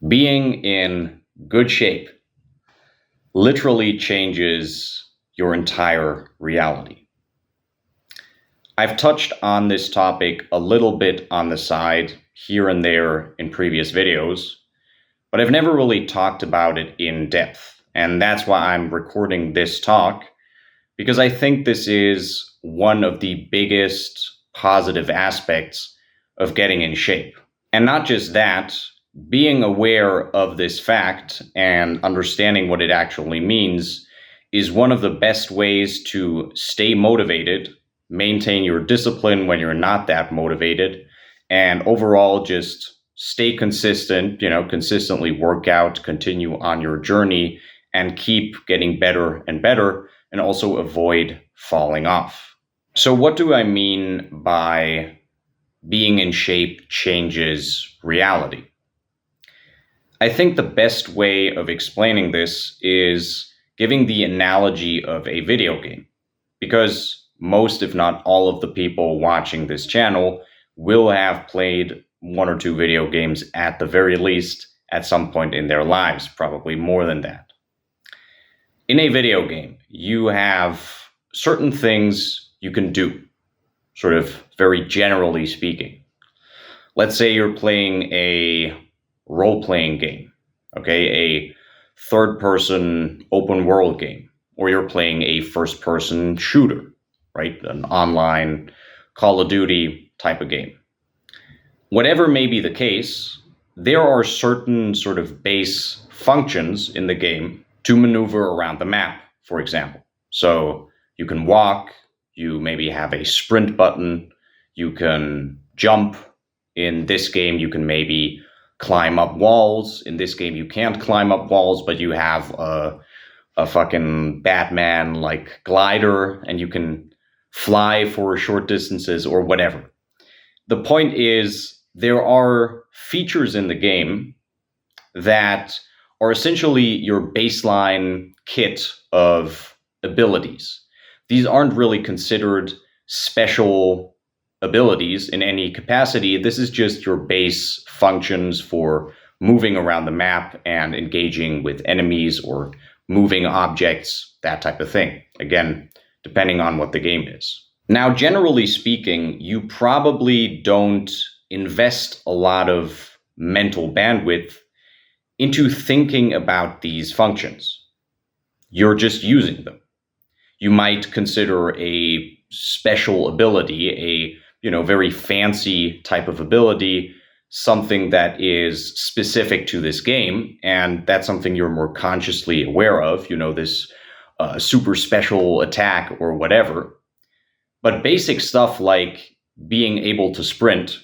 Being in good shape literally changes your entire reality. I've touched on this topic a little bit on the side here and there in previous videos, but I've never really talked about it in depth. And that's why I'm recording this talk, because I think this is one of the biggest positive aspects of getting in shape. And not just that, being aware of this fact and understanding what it actually means is one of the best ways to stay motivated, maintain your discipline when you're not that motivated, and overall just stay consistent, consistently work out, continue on your journey, and keep getting better and better, and also avoid falling off. So what do I mean by being in shape changes reality? I think the best way of explaining this is giving the analogy of a video game, because most, if not all, of the people watching this channel will have played one or two video games at the very least at some point in their lives, probably more than that. In a video game, you have certain things you can do, sort of very generally speaking. Let's say you're playing a role-playing game, okay, a third-person open-world game, or you're playing a first-person shooter, right, an online Call of Duty type of game. Whatever may be the case, there are certain sort of base functions in the game to maneuver around the map, for example. So you can walk, you maybe have a sprint button, you can jump. In this game, you can maybe climb up walls. In this game, you can't climb up walls, but you have a fucking Batman-like glider, and you can fly for short distances or whatever. The point is, there are features in the game that are essentially your baseline kit of abilities. These aren't really considered special abilities in any capacity. This is just your base functions for moving around the map and engaging with enemies or moving objects, that type of thing. Again, depending on what the game is. Now, generally speaking, you probably don't invest a lot of mental bandwidth into thinking about these functions. You're just using them. You might consider a special ability, a very fancy type of ability, something that is specific to this game, and that's something you're more consciously aware of, this super special attack or whatever. But basic stuff like being able to sprint,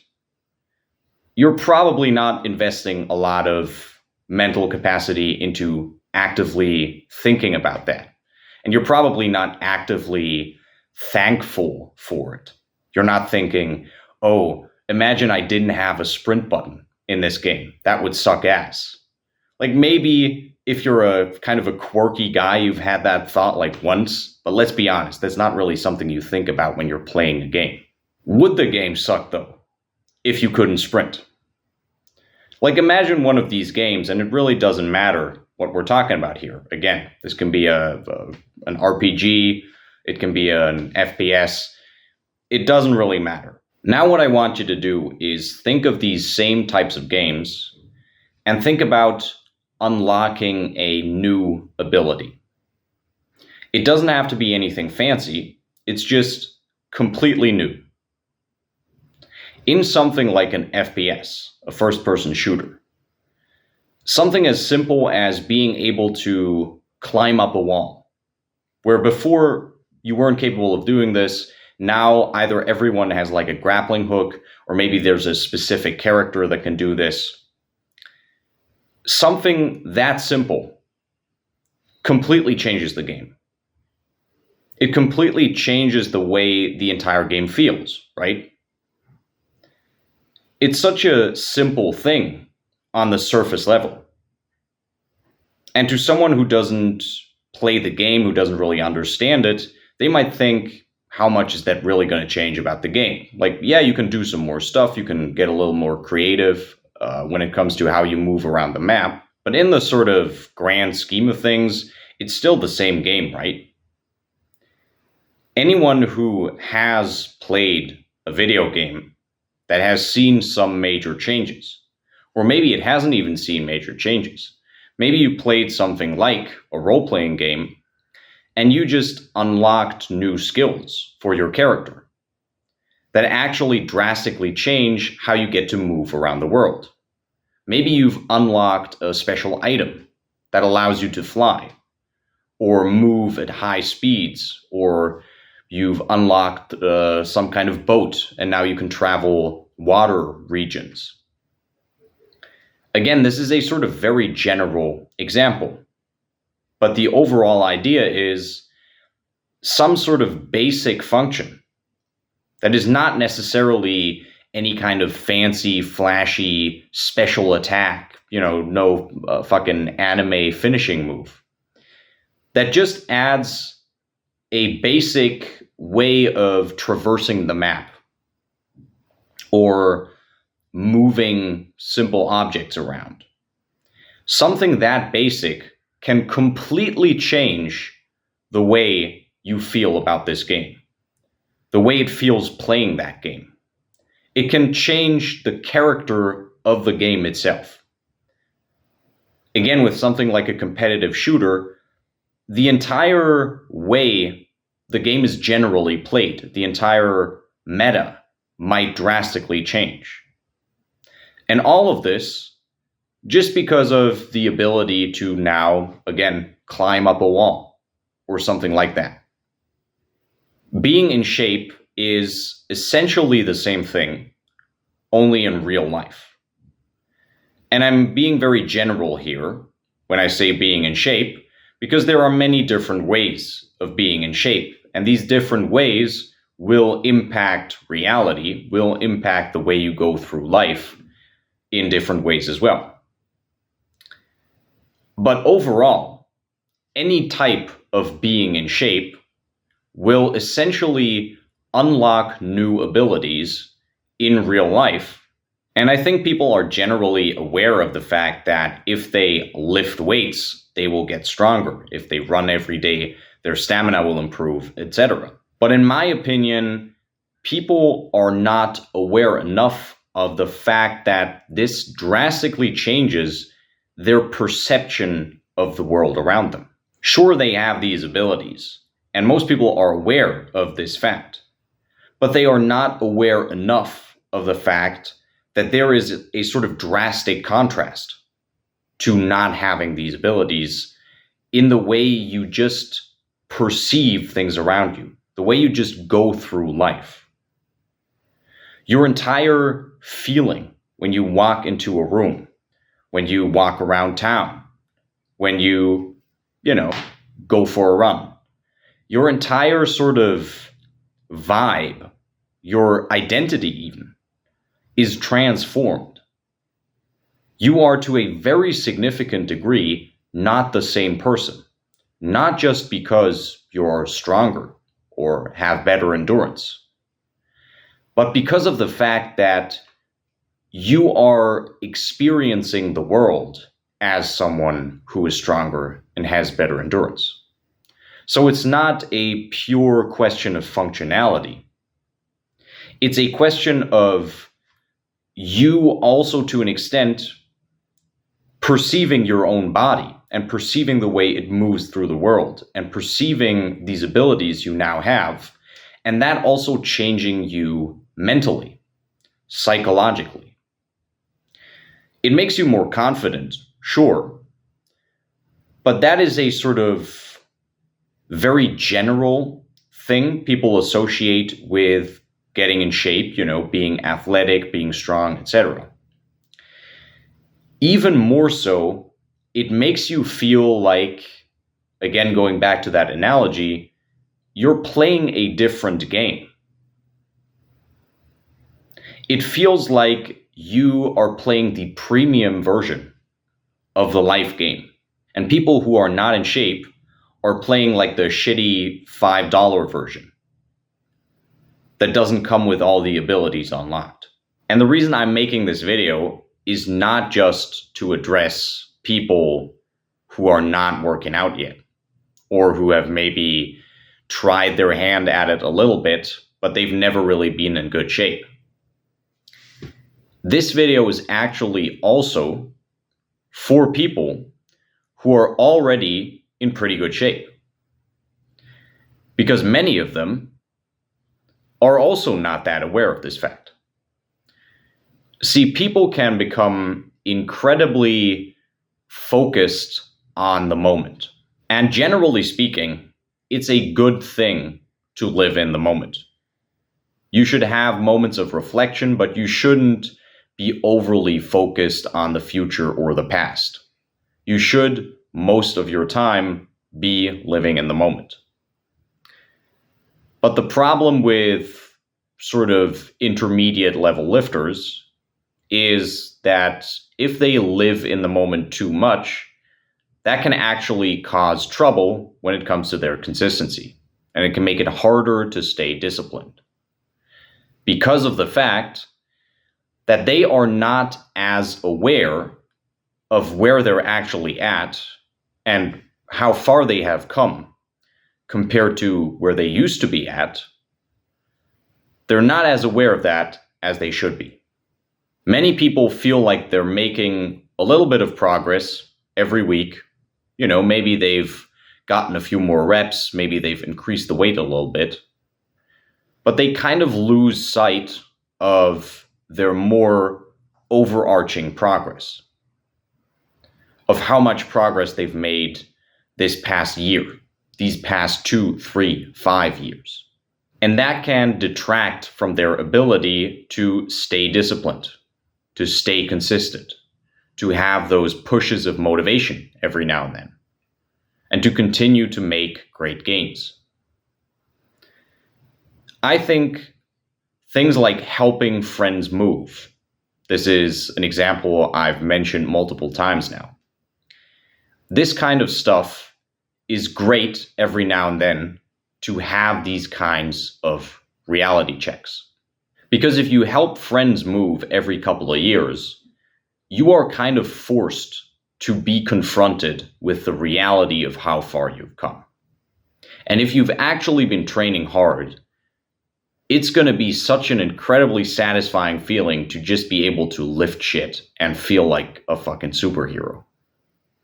you're probably not investing a lot of mental capacity into actively thinking about that. And you're probably not actively thankful for it. You're not thinking, oh, imagine I didn't have a sprint button in this game. That would suck ass. Like maybe if you're a kind of a quirky guy, you've had that thought like once, but let's be honest, that's not really something you think about when you're playing a game. Would the game suck though, if you couldn't sprint? Like imagine one of these games, and it really doesn't matter what we're talking about here. Again, this can be an RPG, it can be an FPS. It doesn't really matter. Now what I want you to do is think of these same types of games and think about unlocking a new ability. It doesn't have to be anything fancy. It's just completely new. In something like an FPS, a first-person shooter, something as simple as being able to climb up a wall, where before you weren't capable of doing this. Now either everyone has like a grappling hook, or maybe there's a specific character that can do this. Something that simple completely changes the game. It completely changes the way the entire game feels, right? It's such a simple thing on the surface level. And to someone who doesn't play the game, who doesn't really understand it, they might think, how much is that really going to change about the game? Like, yeah, you can do some more stuff. You can get a little more creative, when it comes to how you move around the map. But in the sort of grand scheme of things, it's still the same game, right? Anyone who has played a video game that has seen some major changes, or maybe it hasn't even seen major changes. Maybe you played something like a role-playing game and you just unlocked new skills for your character that actually drastically change how you get to move around the world. Maybe you've unlocked a special item that allows you to fly or move at high speeds, or you've unlocked some kind of boat and now you can travel water regions. Again, this is a sort of very general example, but the overall idea is some sort of basic function that is not necessarily any kind of fancy, flashy, special attack, no fucking anime finishing move. That just adds a basic way of traversing the map or moving simple objects around. Something that basic can completely change the way you feel about this game, the way it feels playing that game. It can change the character of the game itself. Again, with something like a competitive shooter, the entire way the game is generally played, the entire meta, might drastically change. And all of this just because of the ability to now, again, climb up a wall or something like that. Being in shape is essentially the same thing, only in real life. And I'm being very general here when I say being in shape, because there are many different ways of being in shape, and these different ways will impact reality, will impact the way you go through life in different ways as well. But overall, any type of being in shape will essentially unlock new abilities in real life. And I think people are generally aware of the fact that if they lift weights, they will get stronger. If they run every day, their stamina will improve, etc. But in my opinion, people are not aware enough of the fact that this drastically changes their perception of the world around them. Sure, they have these abilities, and most people are aware of this fact, but they are not aware enough of the fact that there is a sort of drastic contrast to not having these abilities in the way you just perceive things around you, the way you just go through life. Your entire feeling when you walk into a room, when you walk around town, when you go for a run, your entire sort of vibe, your identity even, is transformed. You are to a very significant degree not the same person, not just because you're stronger or have better endurance, but because of the fact that you are experiencing the world as someone who is stronger and has better endurance. So it's not a pure question of functionality. It's a question of you also, to an extent, perceiving your own body and perceiving the way it moves through the world and perceiving these abilities you now have, and that also changing you mentally, psychologically. It makes you more confident, sure, but that is a sort of very general thing people associate with getting in shape, being athletic, being strong, etc. Even more so, it makes you feel like, again, going back to that analogy, you're playing a different game. It feels like you are playing the premium version of the life game. And people who are not in shape are playing like the shitty $5 version that doesn't come with all the abilities unlocked. And the reason I'm making this video is not just to address people who are not working out yet, or who have maybe tried their hand at it a little bit, but they've never really been in good shape. This video is actually also for people who are already in pretty good shape, because many of them are also not that aware of this fact. See, people can become incredibly focused on the moment. And generally speaking, it's a good thing to live in the moment. You should have moments of reflection, but you shouldn't be overly focused on the future or the past. You should, most of your time, be living in the moment. But the problem with sort of intermediate level lifters is that if they live in the moment too much, that can actually cause trouble when it comes to their consistency, and it can make it harder to stay disciplined, because of the fact that they are not as aware of where they're actually at and how far they have come compared to where they used to be at. They're not as aware of that as they should be. Many people feel like they're making a little bit of progress every week. You know, maybe they've gotten a few more reps, maybe they've increased the weight a little bit, but they kind of lose sight of their more overarching progress, of how much progress they've made this past year, these past 2, 3, 5 years. And that can detract from their ability to stay disciplined, to stay consistent, to have those pushes of motivation every now and then, and to continue to make great gains. I think things like helping friends move, this is an example I've mentioned multiple times now. This kind of stuff is great every now and then to have these kinds of reality checks. Because if you help friends move every couple of years, you are kind of forced to be confronted with the reality of how far you've come. And if you've actually been training hard, it's going to be such an incredibly satisfying feeling to just be able to lift shit and feel like a fucking superhero.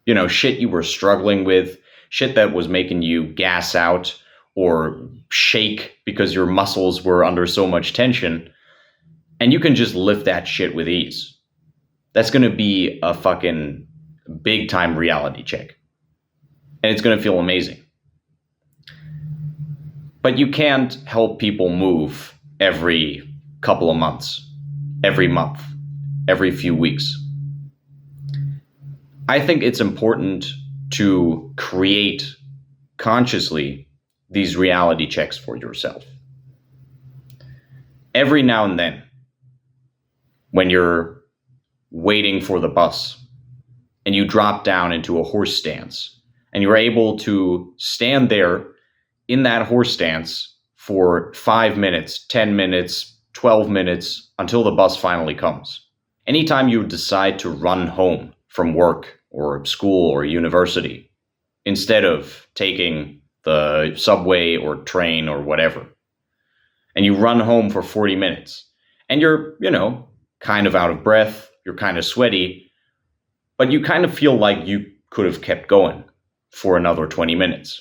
You know, shit you were struggling with, shit that was making you gas out or shake because your muscles were under so much tension, and you can just lift that shit with ease. That's going to be a fucking big time reality check. And it's going to feel amazing. But you can't help people move every couple of months, every month, every few weeks. I think it's important to create consciously these reality checks for yourself. Every now and then, when you're waiting for the bus and you drop down into a horse stance and you're able to stand there in that horse stance for 5 minutes, 10 minutes, 12 minutes until the bus finally comes. Anytime you decide to run home from work or school or university instead of taking the subway or train or whatever, and you run home for 40 minutes and you're, kind of out of breath, you're kind of sweaty, but you kind of feel like you could have kept going for another 20 minutes.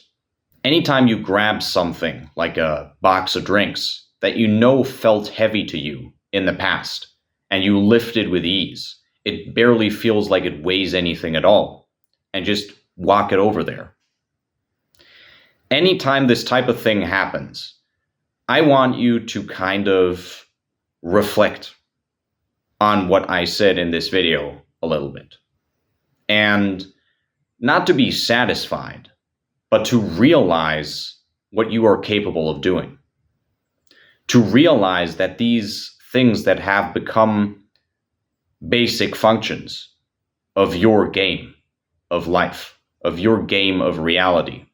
Anytime you grab something like a box of drinks that you know felt heavy to you in the past and you lift it with ease, it barely feels like it weighs anything at all, and just walk it over there. Anytime this type of thing happens, I want you to kind of reflect on what I said in this video a little bit. And not to be satisfied, but to realize what you are capable of doing. To realize that these things that have become basic functions of your game of life, of your game of reality,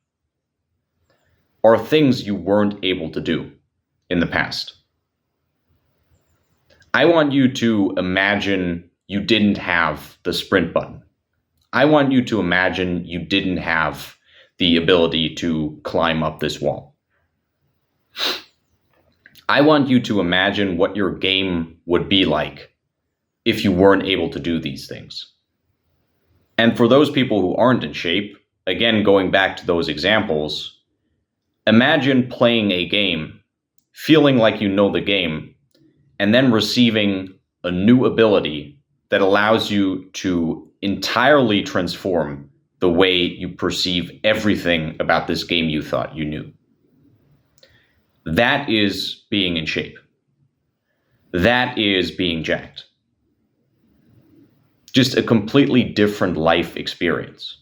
are things you weren't able to do in the past. I want you to imagine you didn't have the sprint button. I want you to imagine you didn't have the ability to climb up this wall. I want you to imagine what your game would be like if you weren't able to do these things. And for those people who aren't in shape, again, going back to those examples, imagine playing a game, feeling like you know the game, and then receiving a new ability that allows you to entirely transform the way you perceive everything about this game you thought you knew. That is being in shape. That is being jacked. Just a completely different life experience.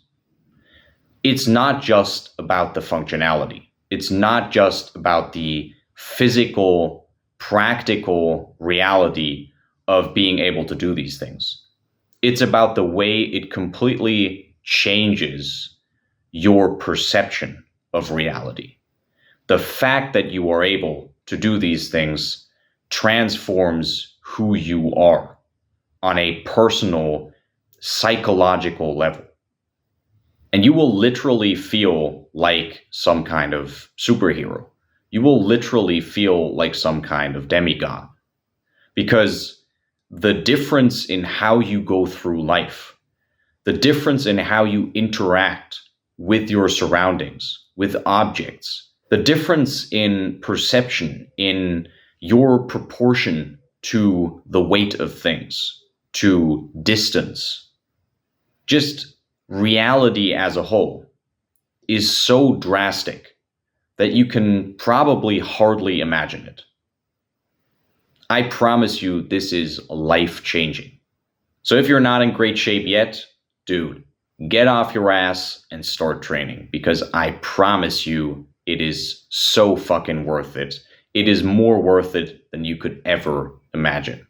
It's not just about the functionality. It's not just about the physical, practical reality of being able to do these things. It's about the way it completely changes your perception of reality. The fact that you are able to do these things transforms who you are on a personal, psychological level. And you will literally feel like some kind of superhero. You will literally feel like some kind of demigod. Because the difference in how you go through life, the difference in how you interact with your surroundings, with objects, the difference in perception, in your proportion to the weight of things, to distance, just reality as a whole is so drastic that you can probably hardly imagine it. I promise you this is life-changing. So if you're not in great shape yet, dude, get off your ass and start training, because I promise you it is so fucking worth it. It is more worth it than you could ever imagine.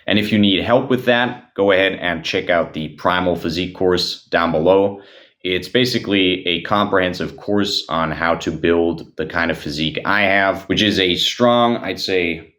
And if you need help with that, go ahead and check out the Primal Physique course down below. It's basically a comprehensive course on how to build the kind of physique I have, which is a strong, I'd say,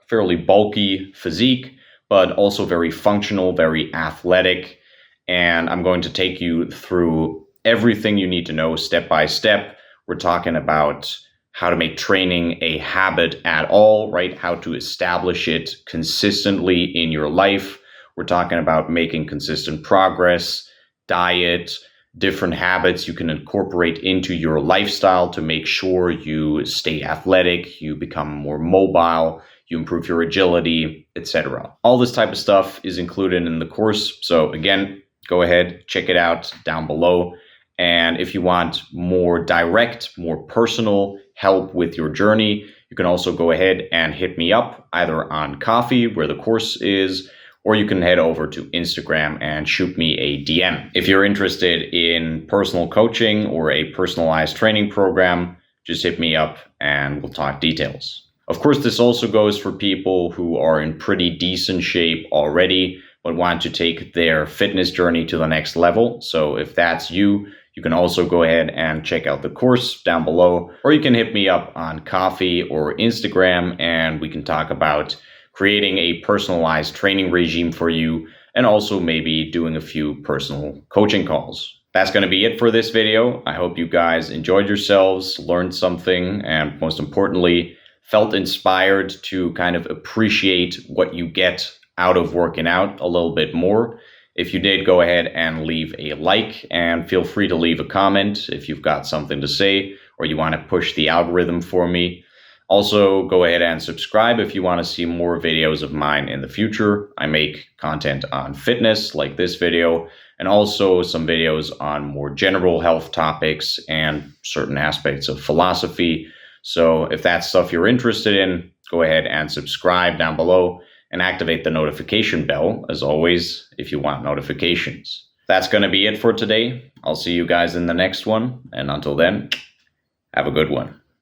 fairly bulky physique, but also very functional, very athletic. And I'm going to take you through everything you need to know step by step. We're talking about how to make training a habit at all, right? How to establish it consistently in your life. We're talking about making consistent progress, diet, different habits you can incorporate into your lifestyle to make sure you stay athletic, you become more mobile, you improve your agility, etc. All this type of stuff is included in the course. So again, go ahead, check it out down below. And if you want more direct, more personal help with your journey, you can also go ahead and hit me up either on Coffee, where the course is, or you can head over to Instagram and shoot me a DM. If you're interested in personal coaching or a personalized training program, just hit me up and we'll talk details. Of course, this also goes for people who are in pretty decent shape already, but want to take their fitness journey to the next level. So if that's you, you can also go ahead and check out the course down below, or you can hit me up on Coffee or Instagram and we can talk about creating a personalized training regime for you and also maybe doing a few personal coaching calls. That's going to be it for this video. I hope you guys enjoyed yourselves, learned something, and most importantly, felt inspired to kind of appreciate what you get out of working out a little bit more. If you did, go ahead and leave a like and feel free to leave a comment if you've got something to say or you want to push the algorithm for me. Also, go ahead and subscribe if you want to see more videos of mine in the future. I make content on fitness like this video and also some videos on more general health topics and certain aspects of philosophy. So if that's stuff you're interested in, go ahead and subscribe down below and activate the notification bell, as always, if you want notifications. That's going to be it for today. I'll see you guys in the next one. And until then, have a good one.